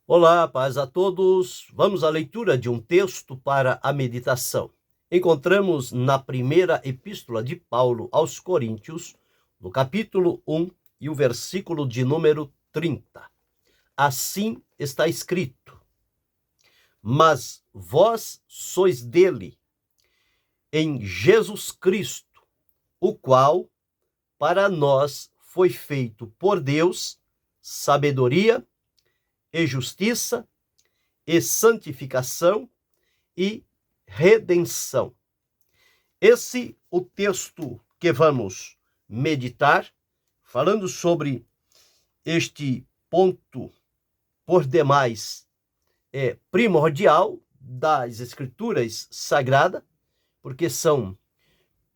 Olá, paz a todos. Vamos à leitura de um texto para a meditação. Encontramos na primeira epístola de Paulo aos Coríntios, no capítulo 1 e o versículo de número 30. Assim está escrito: Mas vós sois dele, em Jesus Cristo, o qual para nós foi feito por Deus sabedoria e justiça e santificação e redenção. Esse o texto que vamos meditar, falando sobre este ponto por demais primordial das Escrituras Sagradas, porque são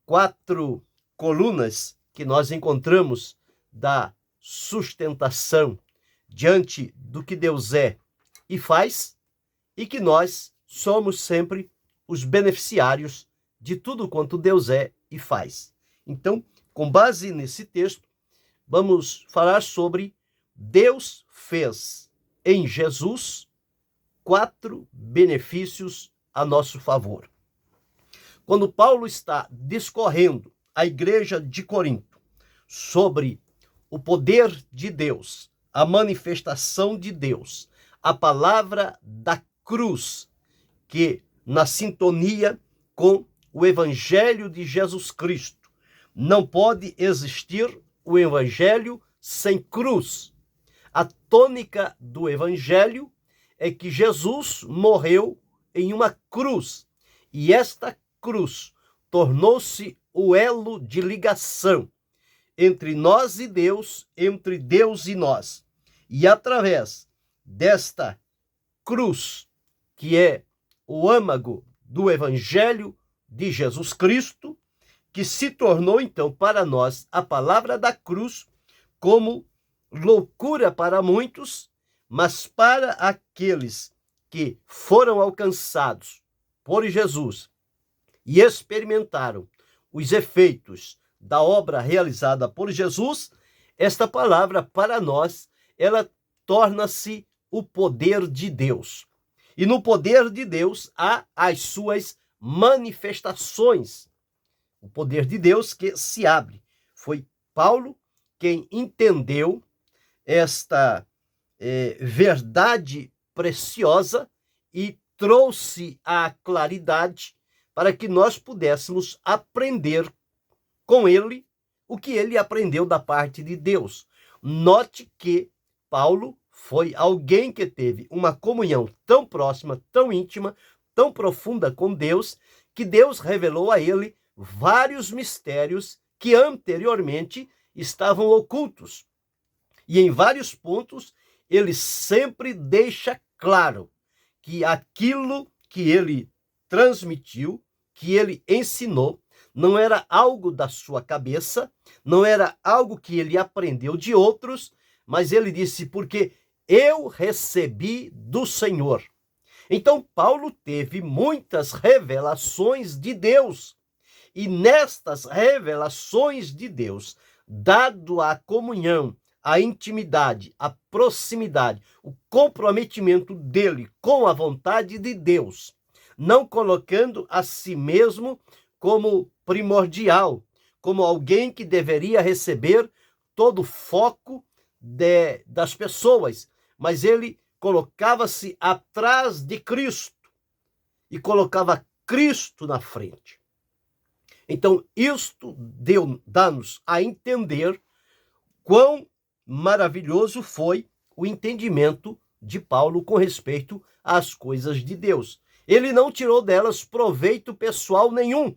4 colunas que nós encontramos da sustentação diante do que Deus é e faz, e que nós somos sempre os beneficiários de tudo quanto Deus é e faz. Então, com base nesse texto, vamos falar sobre Deus fez em Jesus 4 benefícios a nosso favor. Quando Paulo está discorrendo à igreja de Corinto sobre o poder de Deus, a manifestação de Deus, a palavra da cruz, que na sintonia com o evangelho de Jesus Cristo, não pode existir o evangelho sem cruz. A tônica do evangelho é que Jesus morreu em uma cruz, e esta cruz tornou-se o elo de ligação entre nós e Deus, entre Deus e nós. E através desta cruz, que é o âmago do evangelho de Jesus Cristo, que se tornou então para nós a palavra da cruz como loucura para muitos, mas para aqueles que foram alcançados por Jesus e experimentaram os efeitos da obra realizada por Jesus, esta palavra para nós, ela torna-se o poder de Deus. E no poder de Deus há as suas manifestações. O poder de Deus que se abre. Foi Paulo quem entendeu esta verdade preciosa e trouxe a claridade para que nós pudéssemos aprender com ele o que ele aprendeu da parte de Deus. Note que Paulo foi alguém que teve uma comunhão tão próxima, tão íntima, tão profunda com Deus, que Deus revelou a ele vários mistérios que anteriormente estavam ocultos. E em vários pontos, ele sempre deixa claro que aquilo que ele transmitiu, que ele ensinou, não era algo da sua cabeça, não era algo que ele aprendeu de outros, mas ele disse, porque eu recebi do Senhor. Então, Paulo teve muitas revelações de Deus. E nestas revelações de Deus, dado a comunhão, a intimidade, a proximidade, o comprometimento dele com a vontade de Deus, não colocando a si mesmo como primordial, como alguém que deveria receber todo o foco das pessoas, mas ele colocava-se atrás de Cristo e colocava Cristo na frente. Então, isto dá-nos a entender quão maravilhoso foi o entendimento de Paulo com respeito às coisas de Deus. Ele não tirou delas proveito pessoal nenhum.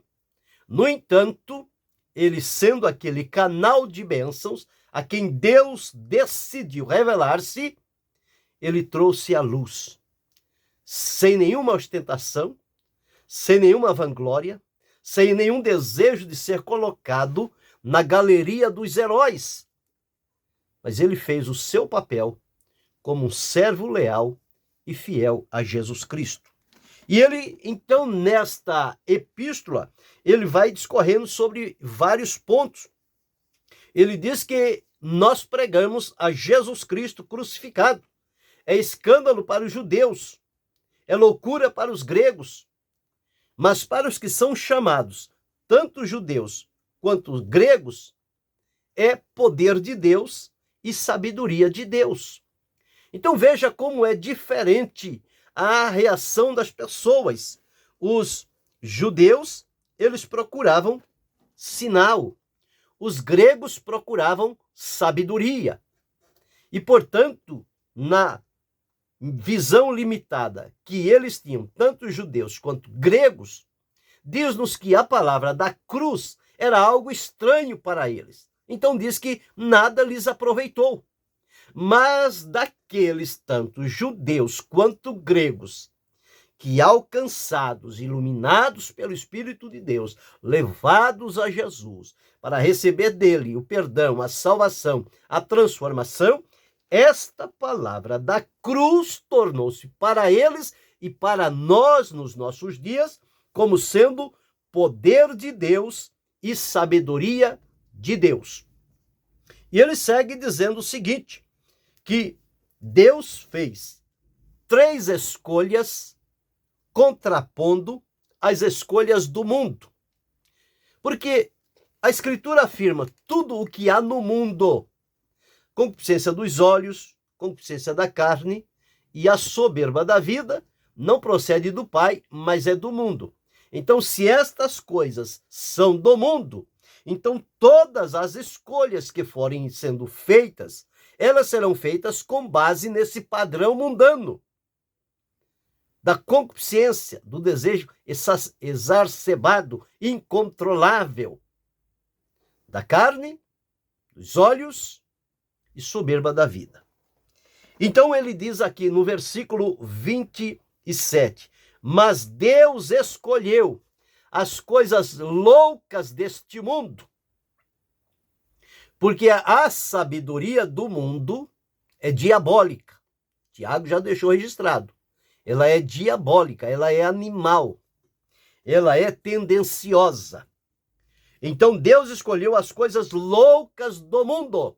No entanto, ele sendo aquele canal de bênçãos a quem Deus decidiu revelar-se, ele trouxe a luz, sem nenhuma ostentação, sem nenhuma vanglória, sem nenhum desejo de ser colocado na galeria dos heróis. Mas ele fez o seu papel como um servo leal e fiel a Jesus Cristo. E ele, então, nesta epístola, ele vai discorrendo sobre vários pontos. Ele diz que nós pregamos a Jesus Cristo crucificado. é escândalo para os judeus, é loucura para os gregos. Mas para os que são chamados, tanto judeus quanto gregos, é poder de Deus e sabedoria de Deus. Então veja como é diferente a reação das pessoas. Os judeus, eles procuravam sinal. Os gregos procuravam sabedoria. E, portanto, na visão limitada que eles tinham, tanto judeus quanto gregos, diz-nos que a palavra da cruz era algo estranho para eles. Então diz que nada lhes aproveitou. Mas daqueles, tanto judeus quanto gregos, que alcançados, iluminados pelo Espírito de Deus, levados a Jesus, para receber dele o perdão, a salvação, a transformação, esta palavra da cruz tornou-se para eles e para nós nos nossos dias como sendo poder de Deus e sabedoria de Deus. E ele segue dizendo o seguinte, que Deus fez 3 escolhas contrapondo as escolhas do mundo. Porque a Escritura afirma tudo o que há no mundo, concupiscência dos olhos, concupiscência da carne e a soberba da vida, não procede do Pai, mas é do mundo. Então, se estas coisas são do mundo, então todas as escolhas que forem sendo feitas, elas serão feitas com base nesse padrão mundano, da concupiscência, do desejo exacerbado, incontrolável, da carne, dos olhos e soberba da vida. Então ele diz aqui no versículo 27, mas Deus escolheu as coisas loucas deste mundo, porque a sabedoria do mundo é diabólica. Tiago já deixou registrado. Ela é diabólica, ela é animal, ela é tendenciosa. Então Deus escolheu as coisas loucas do mundo.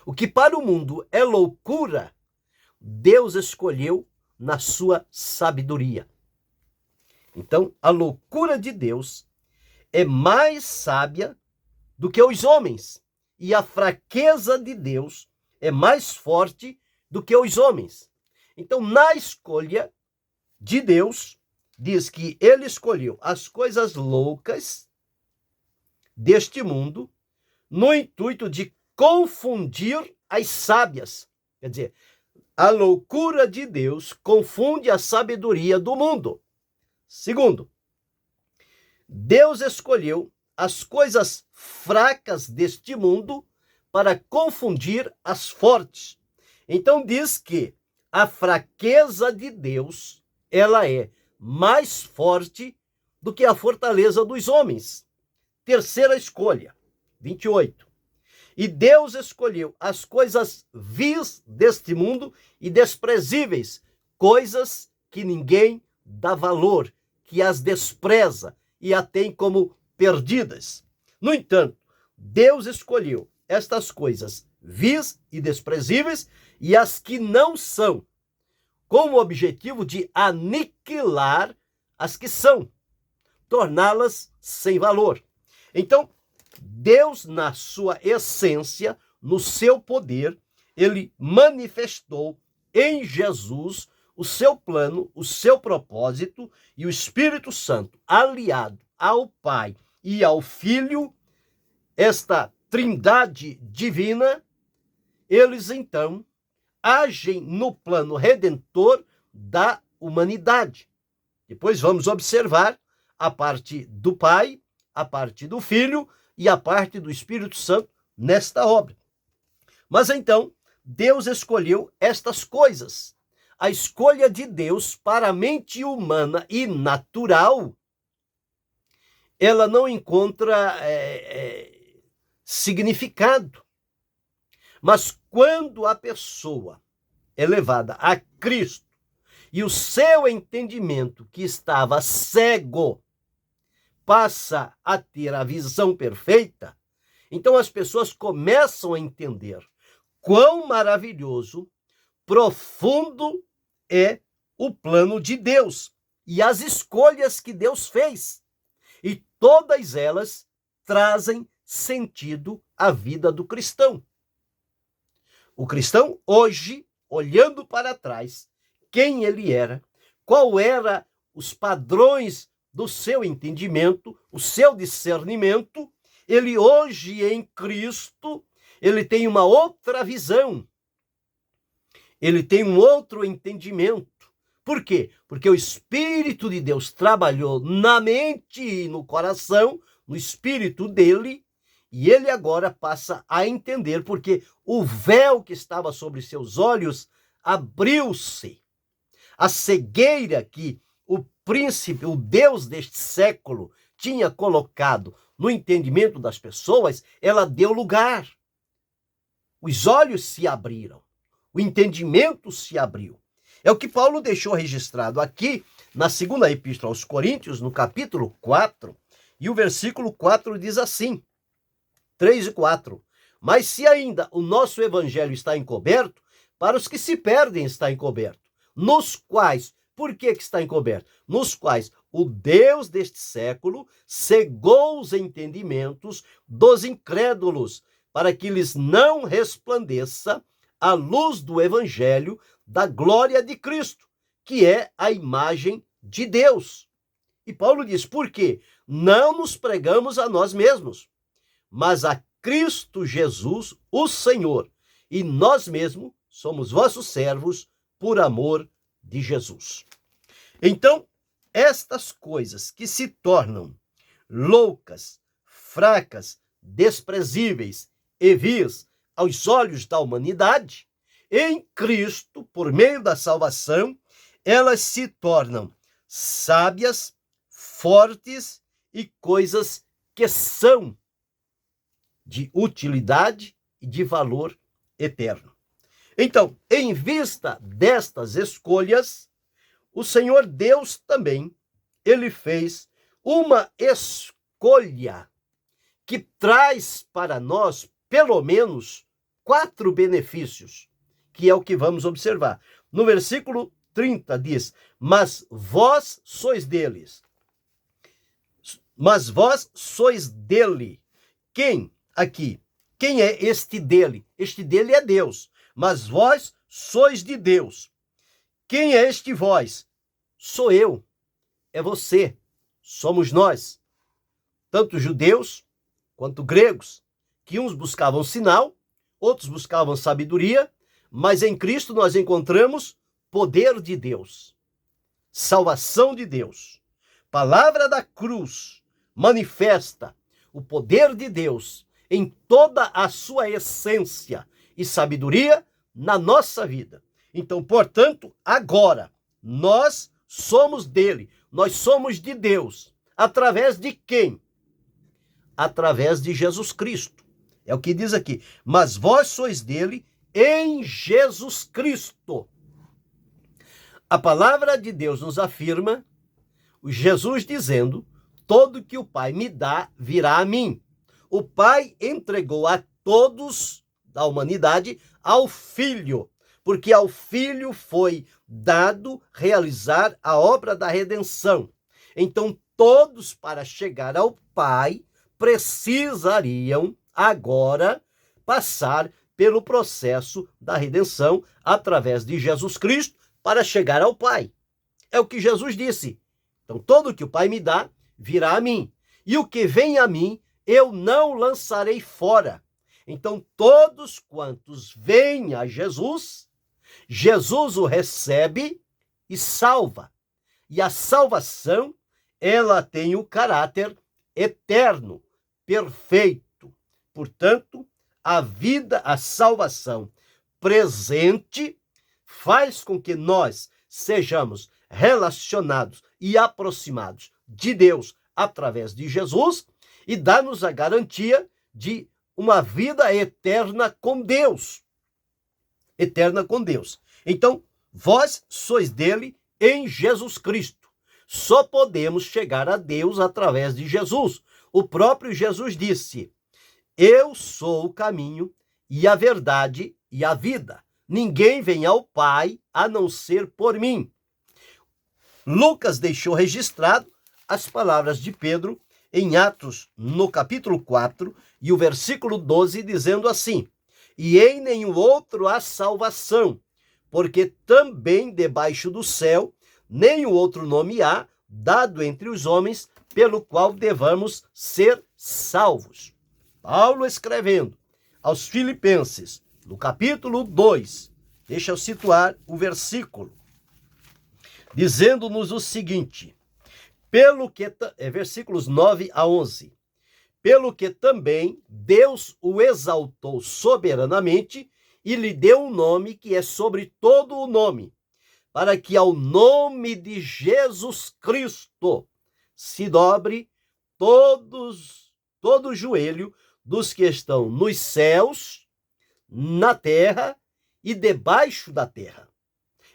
O que para o mundo é loucura, Deus escolheu na sua sabedoria. Então, a loucura de Deus é mais sábia do que os homens, e a fraqueza de Deus é mais forte do que os homens. Então, na escolha de Deus, diz que ele escolheu as coisas loucas deste mundo no intuito de confundir as sábias. Quer dizer, a loucura de Deus confunde a sabedoria do mundo. Segundo, Deus escolheu as coisas fracas deste mundo para confundir as fortes. Então diz que a fraqueza de Deus, ela é mais forte do que a fortaleza dos homens. Terceira escolha, 28. E Deus escolheu as coisas vis deste mundo e desprezíveis, coisas que ninguém dá valor, que as despreza e a tem como perdidas. No entanto, Deus escolheu estas coisas vis e desprezíveis e as que não são, com o objetivo de aniquilar as que são, torná-las sem valor. Então, Deus, na sua essência, no seu poder, ele manifestou em Jesus o seu plano, o seu propósito, e o Espírito Santo, aliado ao Pai e ao Filho, esta trindade divina, eles então agem no plano redentor da humanidade. Depois vamos observar a parte do Pai, a parte do Filho e a parte do Espírito Santo nesta obra. Mas então, Deus escolheu estas coisas. A escolha de Deus para a mente humana e natural, ela não encontra significado. Mas quando a pessoa é levada a Cristo e o seu entendimento, que estava cego, passa a ter a visão perfeita, então as pessoas começam a entender quão maravilhoso, profundo é o plano de Deus e as escolhas que Deus fez. E todas elas trazem sentido à vida do cristão. O cristão hoje, olhando para trás, quem ele era, qual era os padrões do seu entendimento, o seu discernimento, ele hoje em Cristo, ele tem uma outra visão. Ele tem um outro entendimento. Por quê? Porque o Espírito de Deus trabalhou na mente e no coração, no espírito dele, e ele agora passa a entender, porque o véu que estava sobre seus olhos abriu-se. A cegueira que o príncipe, o Deus deste século, tinha colocado no entendimento das pessoas, ela deu lugar. Os olhos se abriram, o entendimento se abriu. É o que Paulo deixou registrado aqui na segunda epístola aos Coríntios, no capítulo 4, e o versículo 4 diz assim, 3 e 4. Mas se ainda o nosso evangelho está encoberto, para os que se perdem está encoberto, nos quais, por que está encoberto? Nos quais o Deus deste século cegou os entendimentos dos incrédulos, para que lhes não resplandeça a luz do evangelho da glória de Cristo, que é a imagem de Deus. E Paulo diz, por quê? Não nos pregamos a nós mesmos, mas a Cristo Jesus, o Senhor, e nós mesmos somos vossos servos por amor de Jesus. Então, estas coisas que se tornam loucas, fracas, desprezíveis e vis aos olhos da humanidade, em Cristo, por meio da salvação, elas se tornam sábias, fortes e coisas que são de utilidade e de valor eterno. Então, em vista destas escolhas, o Senhor Deus também, ele fez uma escolha que traz para nós, pelo menos, 4 benefícios, que é o que vamos observar. No versículo 30 diz, mas vós sois deles. Mas vós sois dele. Quem aqui? Quem é este dele? Este dele é Deus. Mas vós sois de Deus. Quem é este vós? Sou eu. É você. Somos nós. Tanto judeus quanto gregos, que uns buscavam sinal, outros buscavam sabedoria, mas em Cristo nós encontramos poder de Deus, salvação de Deus. Palavra da cruz manifesta o poder de Deus em toda a sua essência e sabedoria na nossa vida. Então, portanto, agora, nós somos dele, nós somos de Deus. Através de quem? Através de Jesus Cristo. É o que diz aqui. Mas vós sois dele em Jesus Cristo. A palavra de Deus nos afirma, Jesus dizendo, todo que o Pai me dá virá a mim. O Pai entregou a todos da humanidade ao Filho, porque ao Filho foi dado realizar a obra da redenção. Então, todos para chegar ao Pai precisariam agora passar pelo processo da redenção através de Jesus Cristo para chegar ao Pai. É o que Jesus disse. Então, todo que o Pai me dá virá a mim, e o que vem a mim eu não lançarei fora. Então, todos quantos vêm a Jesus, Jesus o recebe e salva. E a salvação, ela tem o caráter eterno, perfeito. Portanto, a vida, a salvação presente faz com que nós sejamos relacionados e aproximados de Deus através de Jesus e dá-nos a garantia de uma vida eterna com Deus. Eterna com Deus. Então, vós sois dele em Jesus Cristo. Só podemos chegar a Deus através de Jesus. O próprio Jesus disse, eu sou o caminho e a verdade e a vida. ninguém vem ao Pai a não ser por mim. Lucas deixou registrado as palavras de Pedro em Atos, no capítulo 4, e o versículo 12, dizendo assim: e em nenhum outro há salvação, porque também debaixo do céu nenhum outro nome há dado entre os homens pelo qual devamos ser salvos. Paulo escrevendo aos Filipenses, no capítulo 2, deixa eu situar o versículo, dizendo-nos o seguinte, versículos 9 a 11, pelo que também Deus o exaltou soberanamente e lhe deu um nome que é sobre todo o nome, para que ao nome de Jesus Cristo se dobre todo joelho dos que estão nos céus, na terra e debaixo da terra,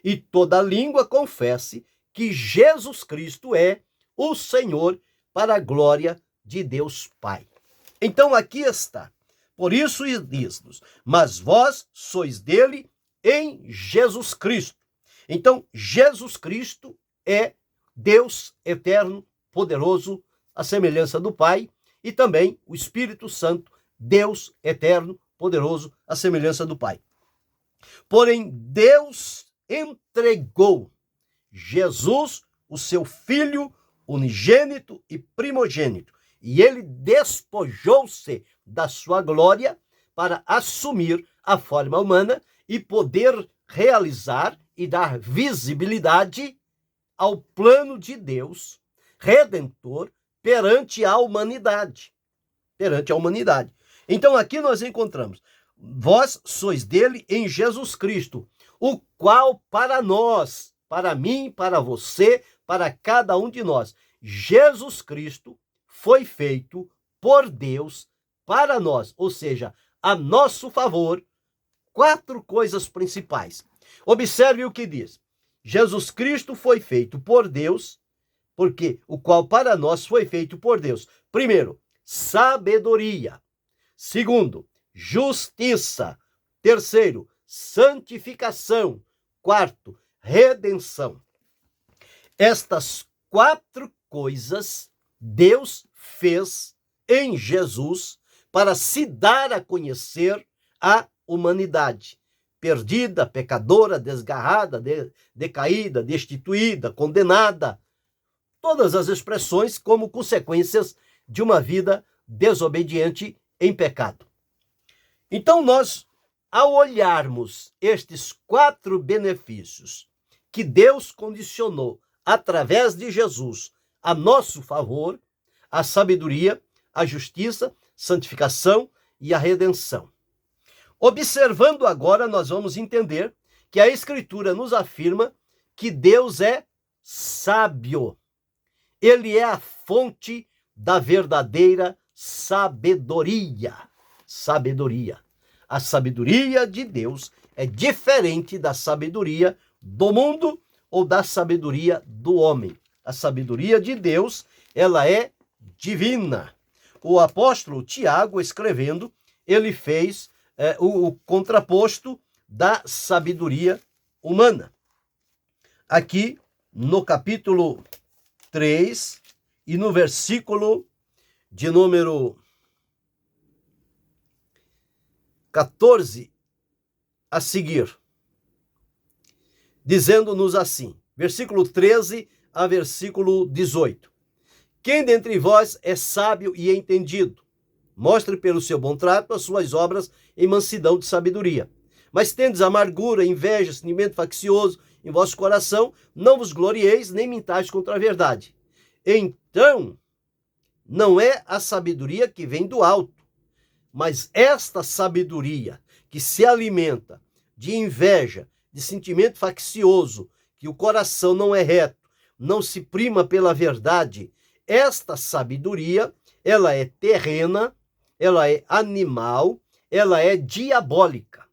e toda língua confesse que Jesus Cristo é o Senhor, para a glória de Deus Pai. Então aqui está. Por isso diz-nos, mas vós sois dele em Jesus Cristo. Então Jesus Cristo é Deus eterno, poderoso, à semelhança do Pai, e também o Espírito Santo, Deus eterno, poderoso, à semelhança do Pai. Porém, Deus entregou Jesus, o seu Filho unigênito e primogênito, e ele despojou-se da sua glória para assumir a forma humana e poder realizar e dar visibilidade ao plano de Deus redentor perante a humanidade. Então aqui nós encontramos: vós sois dele em Jesus Cristo, o qual para nós, para mim, para você, para cada um de nós, Jesus Cristo foi feito por Deus para nós, ou seja, a nosso favor, 4 coisas principais. Observe o que diz: Jesus Cristo foi feito por Deus, porque o qual para nós foi feito por Deus. Primeiro, sabedoria. Segundo, justiça. Terceiro, santificação. Quarto, redenção. Estas 4 coisas Deus fez em Jesus para se dar a conhecer à humanidade, perdida, pecadora, desgarrada, decaída, destituída, condenada. Todas as expressões como consequências de uma vida desobediente em pecado. Então nós, ao olharmos estes 4 benefícios que Deus condicionou através de Jesus a nosso favor, a sabedoria, a justiça, santificação e a redenção. Observando agora, nós vamos entender que a Escritura nos afirma que Deus é sábio. Ele é a fonte da verdadeira sabedoria. A sabedoria de Deus é diferente da sabedoria do mundo ou da sabedoria do homem. A sabedoria de Deus, ela é divina. O apóstolo Tiago, escrevendo, ele fez o contraposto da sabedoria humana. Aqui, no capítulo 3 e no versículo de número 14 a seguir, dizendo-nos assim, versículo 13 a versículo 18. Quem dentre vós é sábio e entendido? Mostre pelo seu bom trato as suas obras em mansidão de sabedoria. Mas tendes amargura, inveja, sentimento faccioso em vosso coração, não vos glorieis, nem mintais contra a verdade. Então, não é a sabedoria que vem do alto, mas esta sabedoria que se alimenta de inveja, de sentimento faccioso, que o coração não é reto, não se prima pela verdade, esta sabedoria, ela é terrena, ela é animal, ela é diabólica.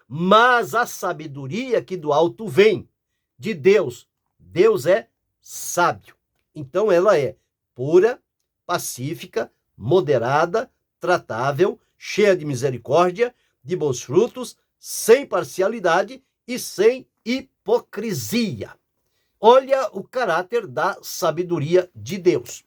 Mas a sabedoria que do alto vem, de Deus, Deus é sábio. Então ela é pura, pacífica, moderada, tratável, cheia de misericórdia, de bons frutos, sem parcialidade e sem hipocrisia. Olha o caráter da sabedoria de Deus.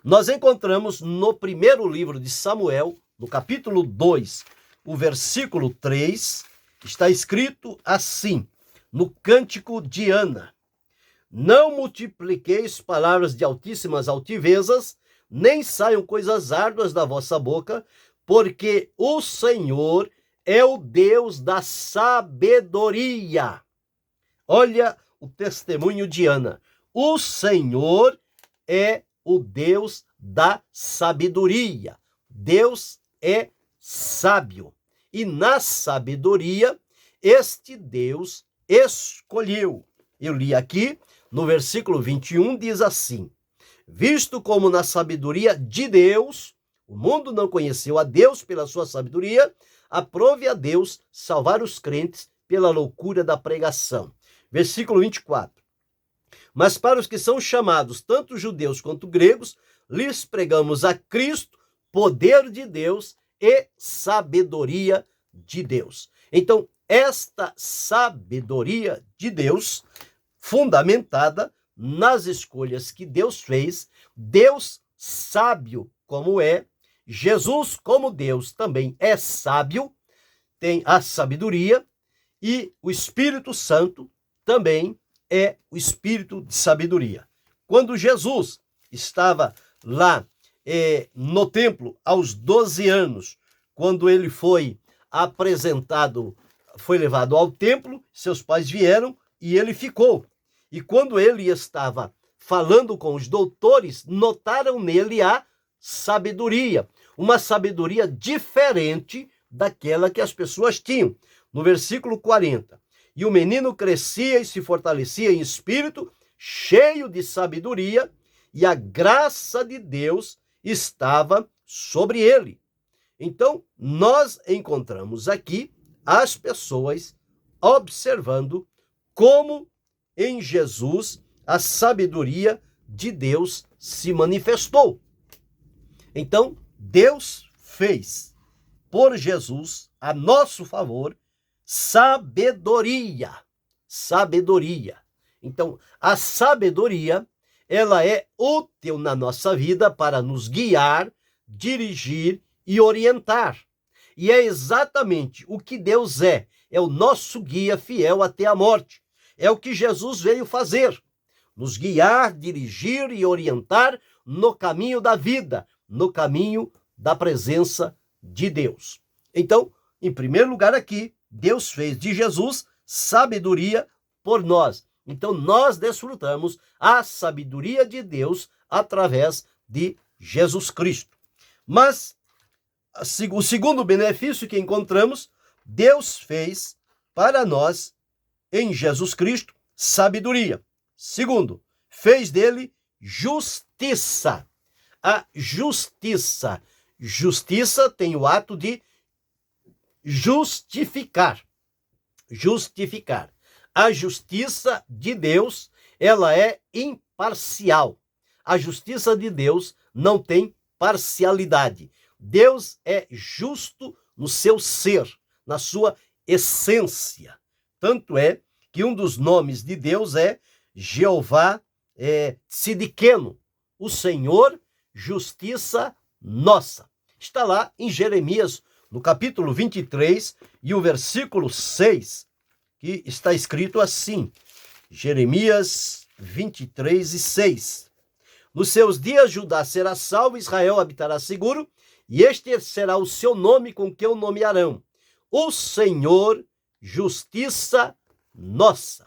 Nós encontramos no primeiro livro de Samuel, no capítulo 2, o versículo 3, está escrito assim, no Cântico de Ana: não multipliqueis palavras de altíssimas altivezas, nem saiam coisas árduas da vossa boca, porque o Senhor é o Deus da sabedoria. Olha o testemunho de Ana. O Senhor é o Deus da sabedoria. Deus é sábio. E na sabedoria, este Deus escolheu. Eu li aqui, no versículo 21, diz assim: visto como na sabedoria de Deus, o mundo não conheceu a Deus pela sua sabedoria, aprove a Deus salvar os crentes pela loucura da pregação. Versículo 24. Mas para os que são chamados, tanto judeus quanto gregos, lhes pregamos a Cristo, poder de Deus e sabedoria de Deus. Então, esta sabedoria de Deus, fundamentada nas escolhas que Deus fez, Deus sábio como é, Jesus como Deus também é sábio, tem a sabedoria, e o Espírito Santo também é o espírito de sabedoria. Quando Jesus estava lá no templo, aos 12 anos, quando ele foi apresentado, foi levado ao templo, seus pais vieram e ele ficou. E quando ele estava falando com os doutores, notaram nele a sabedoria, uma sabedoria diferente daquela que as pessoas tinham. No versículo 40, e o menino crescia e se fortalecia em espírito, cheio de sabedoria, e a graça de Deus estava sobre ele. Então, nós encontramos aqui as pessoas observando como em Jesus a sabedoria de Deus se manifestou. Então, Deus fez por Jesus, a nosso favor, sabedoria. Sabedoria. Então, a sabedoria, ela é útil na nossa vida para nos guiar, dirigir e orientar. E é exatamente o que Deus é o nosso guia fiel até a morte. É o que Jesus veio fazer, nos guiar, dirigir e orientar no caminho da vida, no caminho da presença de Deus. Então, em primeiro lugar aqui, Deus fez de Jesus sabedoria por nós. Então, nós desfrutamos a sabedoria de Deus através de Jesus Cristo. Mas, o segundo benefício que encontramos, Deus fez para nós, em Jesus Cristo, sabedoria. Segundo, fez dele justiça. A justiça. Justiça tem o ato de justificar. Justificar. A justiça de Deus, ela é imparcial. A justiça de Deus não tem parcialidade. Deus é justo no seu ser, na sua essência. Tanto é que um dos nomes de Deus é Jeová Tzidkenu, o Senhor, justiça nossa. Está lá em Jeremias, no capítulo 23, e o versículo 6, que está escrito assim, Jeremias 23 e 6. Nos seus dias Judá será salvo, Israel habitará seguro, e este será o seu nome com que o nomearão: o Senhor, justiça nossa.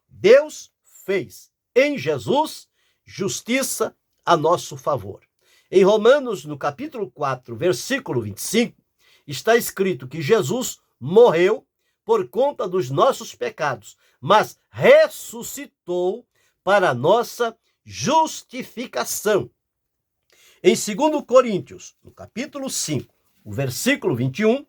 Deus fez em Jesus justiça a nosso favor. Em Romanos, no capítulo 4, versículo 25, está escrito que Jesus morreu por conta dos nossos pecados, mas ressuscitou para a nossa justificação. Em 2 Coríntios, no capítulo 5, o versículo 21,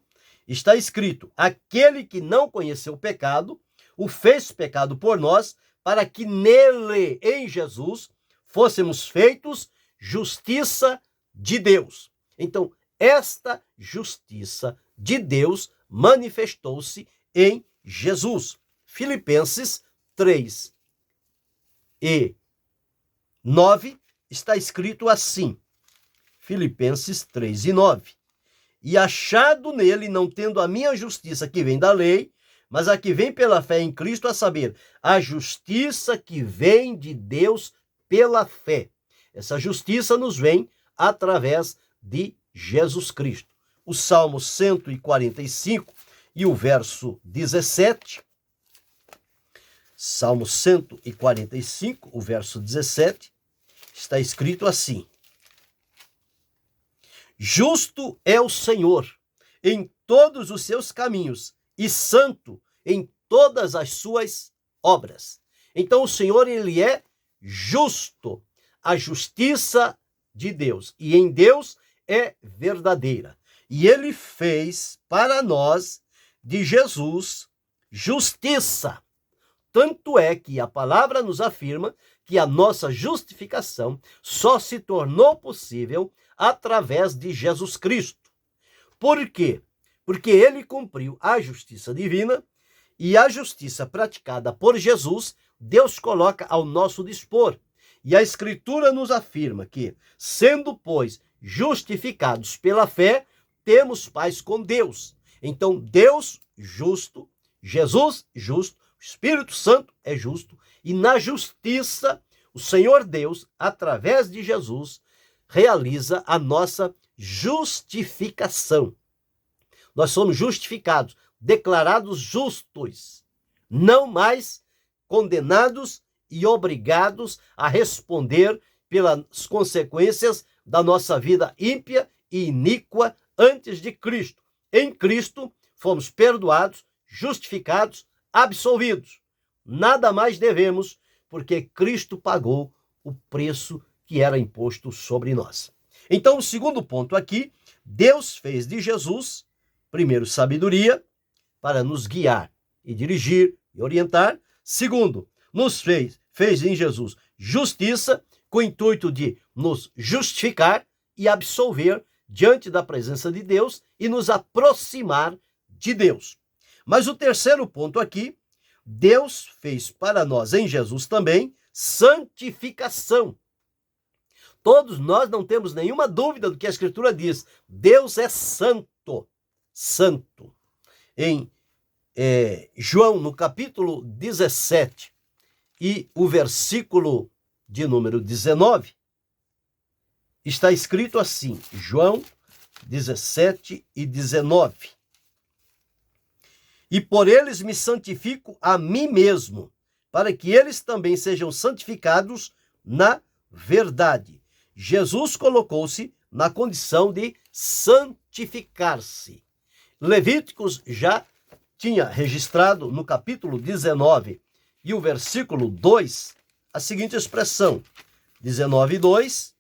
está escrito: aquele que não conheceu o pecado, o fez pecado por nós, para que nele, em Jesus, fôssemos feitos justiça de Deus. Então, esta justiça de Deus manifestou-se em Jesus. Filipenses 3 e 9 está escrito assim. Filipenses 3 e 9. E achado nele, não tendo a minha justiça que vem da lei, mas a que vem pela fé em Cristo, a saber, a justiça que vem de Deus pela fé. Essa justiça nos vem através de Jesus Cristo. O Salmo 145 e o verso 17. Salmo 145, o verso 17, está escrito assim. Justo é o Senhor em todos os seus caminhos e santo em todas as suas obras. Então o Senhor, ele é justo, a justiça de Deus, e em Deus é verdadeira. E ele fez para nós de Jesus justiça. Tanto é que a palavra nos afirma que a nossa justificação só se tornou possível através de Jesus Cristo. Por quê? Porque ele cumpriu a justiça divina e a justiça praticada por Jesus, Deus coloca ao nosso dispor. E a Escritura nos afirma que, sendo, pois, justificados pela fé, temos paz com Deus. Então, Deus justo, Jesus justo, o Espírito Santo é justo, e na justiça, o Senhor Deus, através de Jesus, realiza a nossa justificação. Nós somos justificados, declarados justos, não mais condenados e obrigados a responder pelas consequências da nossa vida ímpia e iníqua antes de Cristo. Em Cristo, fomos perdoados, justificados, absolvidos. Nada mais devemos, porque Cristo pagou o preço que era imposto sobre nós. Então, o segundo ponto aqui, Deus fez de Jesus, primeiro, sabedoria, para nos guiar e dirigir e orientar. Segundo, nos fez em Jesus justiça, com o intuito de nos justificar e absolver diante da presença de Deus e nos aproximar de Deus. Mas o terceiro ponto aqui, Deus fez para nós em Jesus também santificação. Todos nós não temos nenhuma dúvida do que a Escritura diz. Deus é santo, santo. Em João, no capítulo 17 e o versículo de número 19, está escrito assim, João 17 e 19. E por eles me santifico a mim mesmo, para que eles também sejam santificados na verdade. Jesus colocou-se na condição de santificar-se. Levíticos já tinha registrado no capítulo 19 e o versículo 2 a seguinte expressão, 19:2,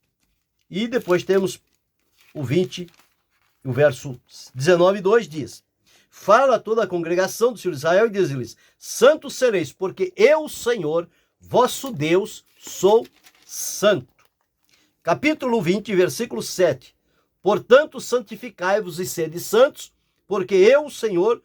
e depois temos o 20, o verso 19:2 diz: fala a toda a congregação do Senhor de Israel e diz-lhes: santos sereis, porque eu, Senhor, vosso Deus, sou santo. Capítulo 20, versículo 7. Portanto, santificai-vos e sede santos, porque eu, Senhor,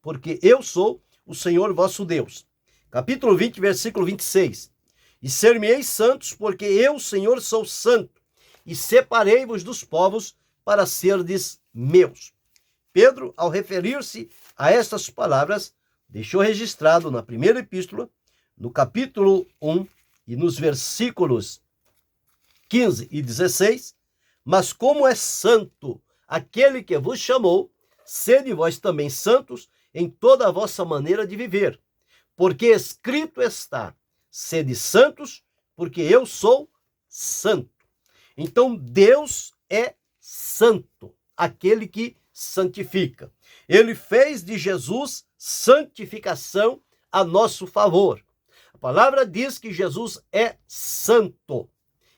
porque eu sou o Senhor vosso Deus. Capítulo 20, versículo 26. E ser-me-eis santos, porque eu, Senhor, sou santo, e separei-vos dos povos para serdes meus. Pedro, ao referir-se a estas palavras, deixou registrado na primeira epístola, no capítulo 1 e nos versículos 15 e 16, mas como é santo aquele que vos chamou, sede vós também santos em toda a vossa maneira de viver, porque escrito está, sede santos, porque eu sou santo. Então Deus é santo, aquele que santifica. Ele fez de Jesus santificação a nosso favor. A palavra diz que Jesus é santo.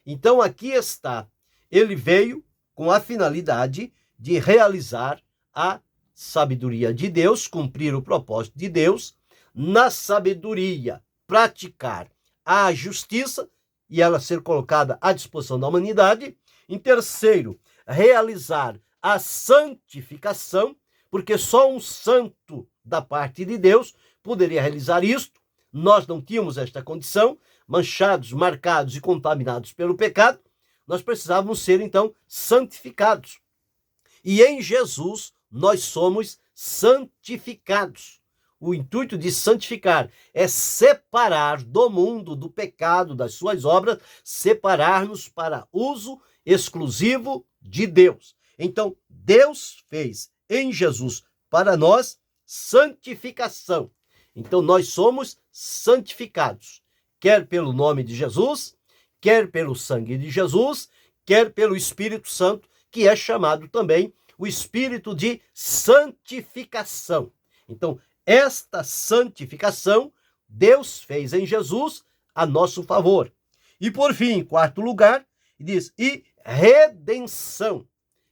Então aqui está, ele veio com a finalidade de realizar a sabedoria de Deus, cumprir o propósito de Deus, na sabedoria, praticar a justiça e ela ser colocada à disposição da humanidade. Em terceiro, realizar a santificação, porque só um santo da parte de Deus poderia realizar isto. Nós não tínhamos esta condição, manchados, marcados e contaminados pelo pecado. Nós precisávamos ser, então, santificados. E em Jesus nós somos santificados. O intuito de santificar é separar do mundo, do pecado, das suas obras, separar-nos para uso exclusivo de Deus. Então, Deus fez em Jesus para nós santificação. Então, nós somos santificados, quer pelo nome de Jesus, quer pelo sangue de Jesus, quer pelo Espírito Santo, que é chamado também o Espírito de santificação. Então, esta santificação Deus fez em Jesus a nosso favor. E por fim, em quarto lugar, diz, e redenção.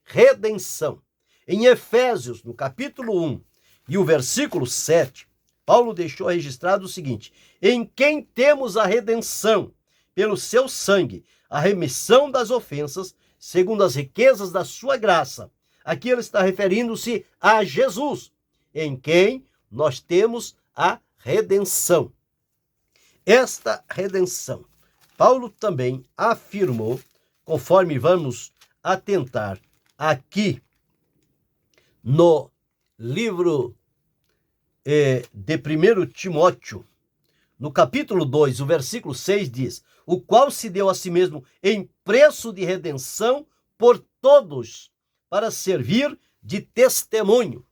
Redenção. Em Efésios, no capítulo 1 e o versículo 7, Paulo deixou registrado o seguinte: em quem temos a redenção, pelo seu sangue, a remissão das ofensas, segundo as riquezas da sua graça. Aqui ele está referindo-se a Jesus, em quem nós temos a redenção. Esta redenção, Paulo também afirmou, conforme vamos atentar aqui no livro de 1 Timóteo, no capítulo 2, o versículo 6 diz, o qual se deu a si mesmo em preço de redenção por todos, para servir de testemunho.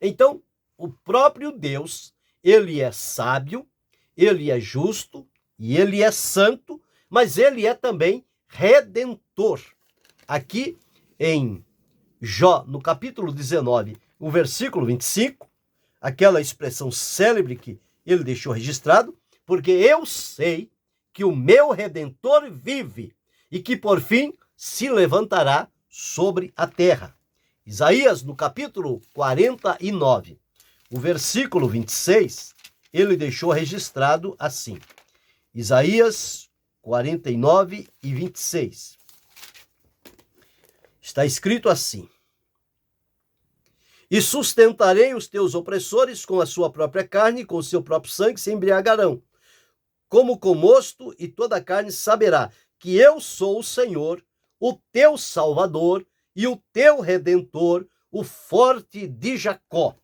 Então, o próprio Deus, ele é sábio, ele é justo e ele é santo, mas ele é também redentor. Aqui em Jó, no capítulo 19, o versículo 25, aquela expressão célebre que ele deixou registrado, porque eu sei que o meu Redentor vive e que por fim se levantará sobre a terra. Isaías, no capítulo 49, o versículo 26, ele deixou registrado assim. Isaías 49 e 26. Está escrito assim: e sustentarei os teus opressores com a sua própria carne, com o seu próprio sangue se embriagarão. Como com mosto, e toda a carne saberá que eu sou o Senhor, o teu Salvador e o teu Redentor, o forte de Jacó.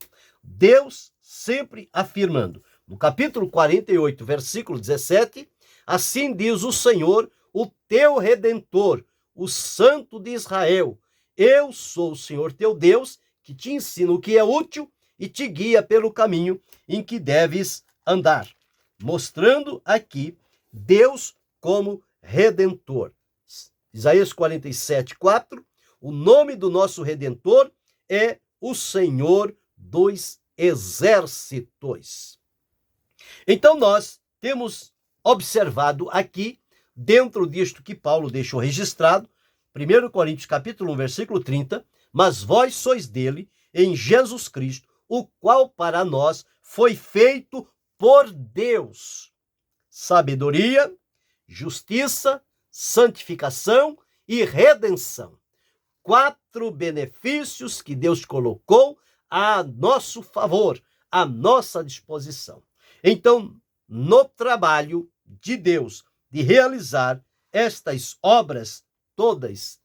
Deus sempre afirmando. No capítulo 48, versículo 17, assim diz o Senhor, o teu Redentor, o Santo de Israel. Eu sou o Senhor teu Deus, que te ensina o que é útil e te guia pelo caminho em que deves andar. Mostrando aqui Deus como Redentor. Isaías 47, 4, o nome do nosso Redentor é o Senhor dos Exércitos. Então nós temos observado aqui, dentro disto que Paulo deixou registrado, 1 Coríntios capítulo 1, versículo 30, mas vós sois dele, em Jesus Cristo, o qual para nós foi feito por Deus. Sabedoria, justiça, santificação e redenção. 4 benefícios que Deus colocou a nosso favor, à nossa disposição. Então, no trabalho de Deus de realizar estas obras todas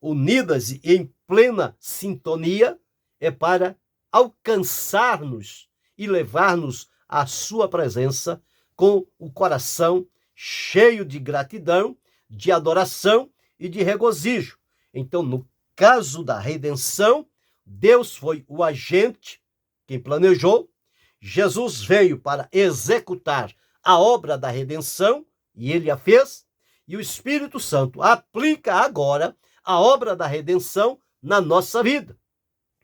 unidas e em plena sintonia, é para alcançar-nos e levar-nos à sua presença com o coração cheio de gratidão, de adoração e de regozijo. Então, no caso da redenção, Deus foi o agente, quem planejou. Jesus veio para executar a obra da redenção, e ele a fez, e o Espírito Santo aplica agora a obra da redenção na nossa vida.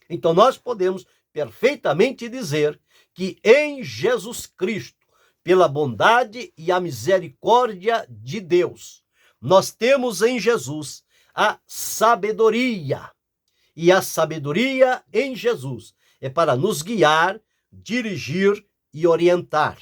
Então nós podemos perfeitamente dizer que em Jesus Cristo, pela bondade e a misericórdia de Deus, nós temos em Jesus a sabedoria. E a sabedoria em Jesus é para nos guiar, dirigir e orientar.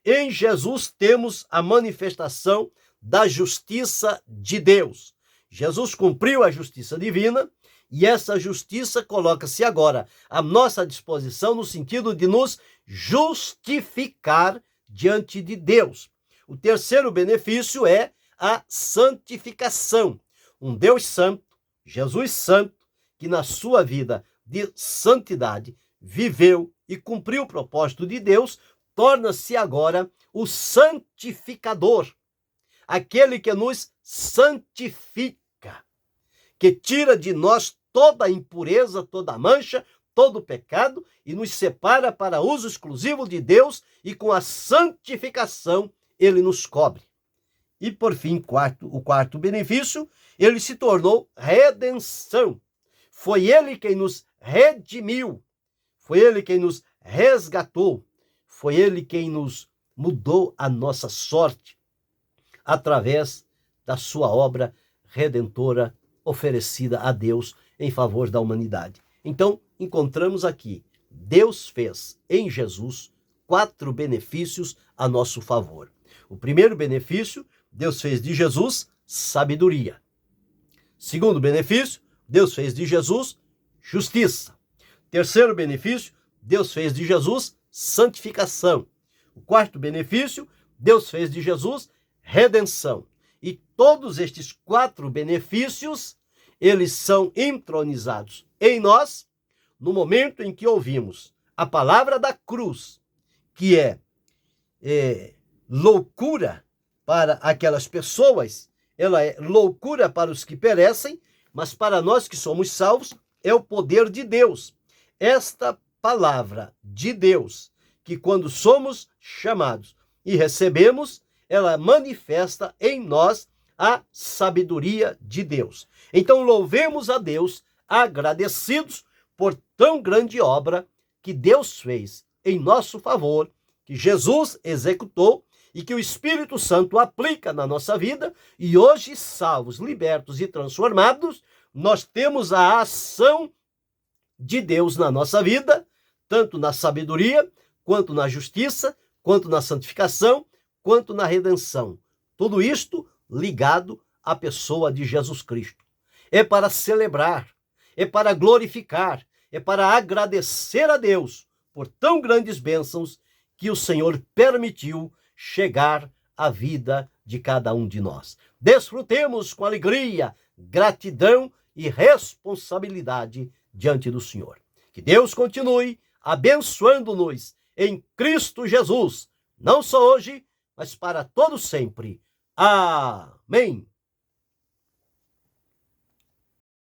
Em Jesus temos a manifestação da justiça de Deus. Jesus cumpriu a justiça divina E essa justiça coloca-se agora à nossa disposição no sentido de nos justificar diante de Deus. O terceiro benefício é a santificação. Um Deus santo, Jesus santo, que na sua vida de santidade viveu e cumpriu o propósito de Deus, torna-se agora o santificador, aquele que nos santifica, que tira de nós toda a impureza, toda a mancha, todo o pecado e nos separa para uso exclusivo de Deus, e com a santificação ele nos cobre. E por fim, o quarto benefício, ele se tornou redenção. Foi ele quem nos redimiu, foi ele quem nos resgatou, foi ele quem nos mudou a nossa sorte através da sua obra redentora oferecida a Deus em favor da humanidade. Então, encontramos aqui, Deus fez em Jesus 4 benefícios a nosso favor. O primeiro benefício, Deus fez de Jesus sabedoria. Segundo benefício, Deus fez de Jesus justiça. Terceiro benefício, Deus fez de Jesus santificação. O quarto benefício, Deus fez de Jesus redenção. E todos estes 4 benefícios, eles são entronizados em nós no momento em que ouvimos a palavra da cruz, que é loucura para aquelas pessoas, ela é loucura para os que perecem, mas para nós que somos salvos, é o poder de Deus. Esta palavra de Deus, que quando somos chamados e recebemos, ela manifesta em nós a sabedoria de Deus. Então louvemos a Deus, agradecidos por tão grande obra que Deus fez em nosso favor, que Jesus executou e que o Espírito Santo aplica na nossa vida, e hoje, salvos, libertos e transformados, nós temos a ação de Deus na nossa vida, tanto na sabedoria, quanto na justiça, quanto na santificação, quanto na redenção. Tudo isto ligado à pessoa de Jesus Cristo. É para celebrar, é para glorificar, é para agradecer a Deus por tão grandes bênçãos que o Senhor permitiu chegar à vida de cada um de nós. Desfrutemos com alegria, gratidão e responsabilidade diante do Senhor. Que Deus continue abençoando-nos em Cristo Jesus, não só hoje, mas para todo sempre. Amém.